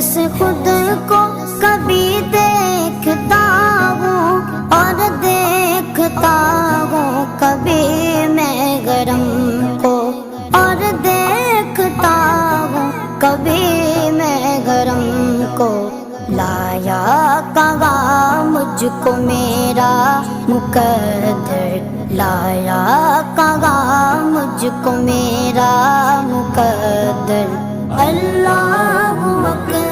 से खुद को कभी देखता हूँ और देखता हूँ कभी मैं गरम को, और देखता हूँ कभी मैं गरम को। लाया कहाँ मुझको मेरा मुकद्दर, लाया कहाँ मुझको मेरा मुकद्दर। अल्लाह